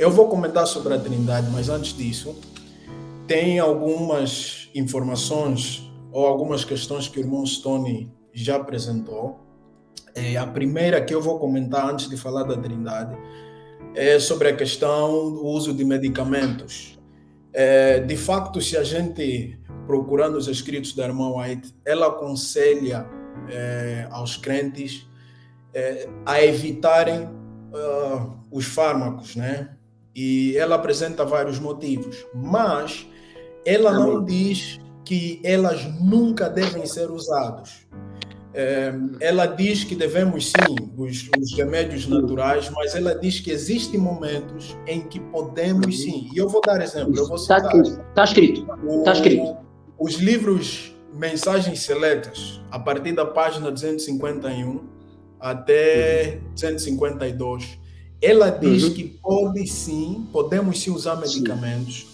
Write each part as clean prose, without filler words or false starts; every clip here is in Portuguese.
Eu vou comentar sobre a Trindade, mas antes disso, tem algumas informações ou algumas questões que o irmão Stone já apresentou. A primeira que eu vou comentar antes de falar da Trindade é sobre a questão do uso de medicamentos. De facto, se a gente procurar nos escritos da irmã White, ela aconselha aos crentes a evitarem os fármacos, né? E ela apresenta vários motivos, mas ela não diz que elas nunca devem ser usados. Ela diz que devemos sim os remédios naturais, mas ela diz que existem momentos em que podemos sim. E eu vou dar exemplo, eu vou citar. Está escrito. Os livros Mensagens Seletas, a partir da página 251 até 252, ela diz que podemos sim usar medicamentos,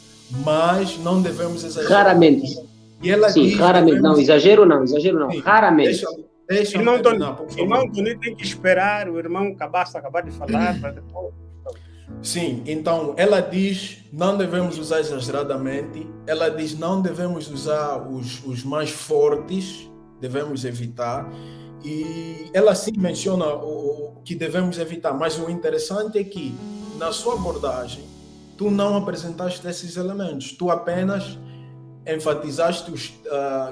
mas não devemos exagerar. Raramente. E ela diz raramente. Não, exagero não. Sim, Raramente. Deixa irmão terminar, por favor. Irmão Tony tem que esperar o irmão acabar de falar para depois. Sim, então ela diz não devemos usar exageradamente, ela diz não devemos usar os mais fortes, devemos evitar, e ela sim menciona o que devemos evitar, mas o interessante é que na sua abordagem tu não apresentaste esses elementos, tu apenas enfatizaste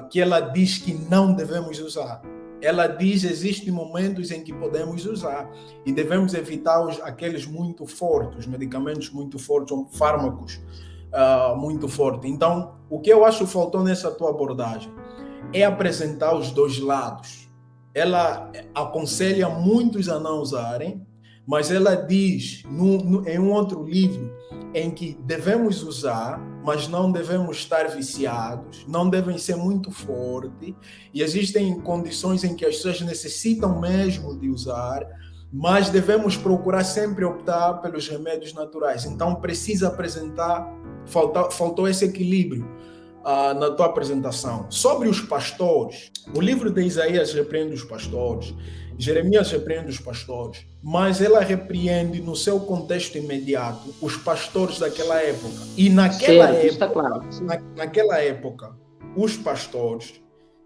que ela diz que não devemos usar. Ela diz que existem momentos em que podemos usar e devemos evitar aqueles muito fortes, os medicamentos muito fortes, ou fármacos muito fortes. Então, o que eu acho que faltou nessa tua abordagem é apresentar os dois lados. Ela aconselha muitos a não usarem, mas ela diz em um outro livro em que devemos usar, mas não devemos estar viciados, não devem ser muito fortes, e existem condições em que as pessoas necessitam mesmo de usar, mas devemos procurar sempre optar pelos remédios naturais. Então precisa apresentar, faltou esse equilíbrio na tua apresentação. Sobre os pastores, o livro de Isaías repreende os pastores, Jeremias repreende os pastores, mas ela repreende no seu contexto imediato os pastores daquela época. E naquela época, os pastores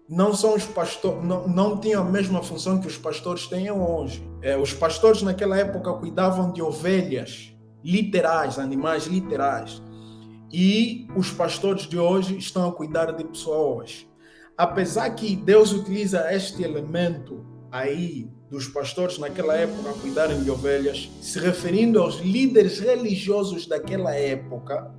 não são os pastores, não tinham a mesma função que os pastores têm hoje. Os pastores naquela época cuidavam de ovelhas literais, animais literais. E os pastores de hoje estão a cuidar de pessoas. Apesar que Deus utiliza este elemento aí dos pastores naquela época a cuidarem de ovelhas, se referindo aos líderes religiosos daquela época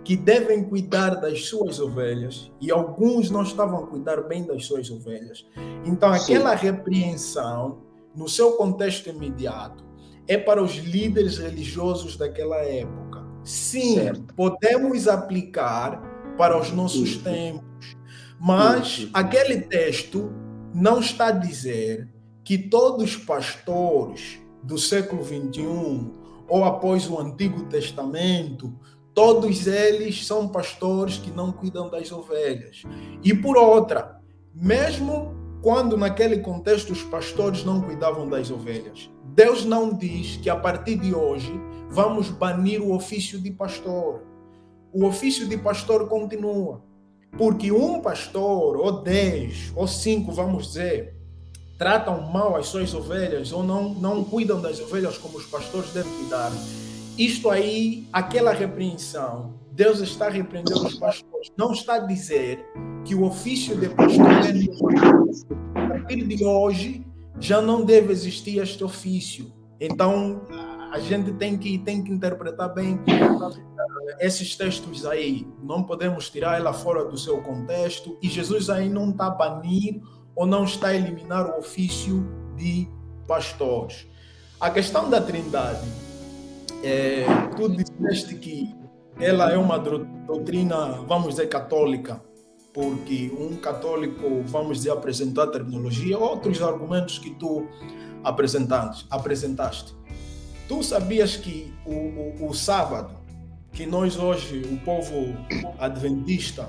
que devem cuidar das suas ovelhas, e alguns não estavam a cuidar bem das suas ovelhas. Então aquela repreensão, no seu contexto imediato, é para os líderes religiosos daquela época. Sim, podemos aplicar para os nossos tempos, mas aquele texto não está a dizer que todos os pastores do século XXI ou após o Antigo Testamento, todos eles são pastores que não cuidam das ovelhas. E por outra, mesmo quando naquele contexto os pastores não cuidavam das ovelhas, Deus não diz que a partir de hoje vamos banir o ofício de pastor. O ofício de pastor continua. Porque um pastor, ou 10, ou 5, vamos dizer, tratam mal as suas ovelhas ou não cuidam das ovelhas como os pastores devem cuidar. Isto aí, aquela repreensão, Deus está repreendendo os pastores. Não está a dizer que o ofício de pastor a partir de hoje já não deve existir este ofício. Então, a gente tem que interpretar bem esses textos aí. Não podemos tirar ela fora do seu contexto, e Jesus aí não está a banir ou não está a eliminar o ofício de pastores. A questão da Trindade, tu disseste que ela é uma doutrina, vamos dizer, católica, porque um católico, vamos dizer, apresentou a terminologia, outros argumentos que tu apresentaste. Tu sabias que o sábado, que nós hoje, o povo adventista,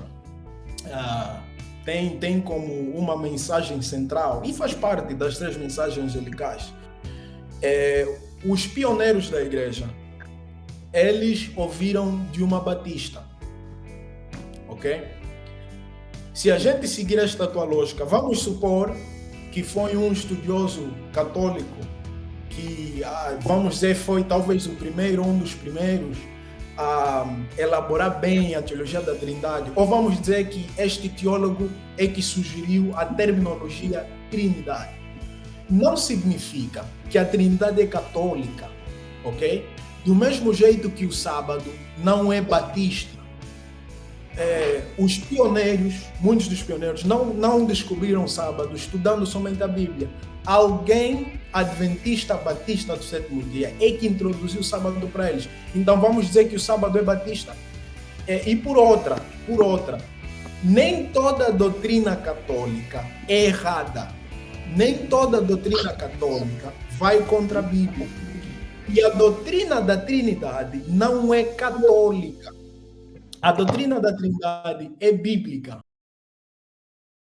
tem como uma mensagem central, e faz parte das 3 mensagens angelicais, os pioneiros da igreja, eles ouviram de uma batista, ok? Se a gente seguir esta tua lógica, vamos supor que foi um estudioso católico que, vamos dizer, foi talvez o primeiro, um dos primeiros a elaborar bem a teologia da Trindade, ou vamos dizer que este teólogo é que sugeriu a terminologia Trindade. Não significa que a Trindade é católica, ok? Do mesmo jeito que o sábado não é batista. Os pioneiros, muitos dos pioneiros, não descobriram o sábado estudando somente a Bíblia. Alguém adventista batista do sétimo dia é que introduziu o sábado para eles. Então vamos dizer que o sábado é batista. E por outra, nem toda doutrina católica é errada. Nem toda doutrina católica vai contra a Bíblia. E a doutrina da Trindade não é católica. A doutrina da Trindade é bíblica.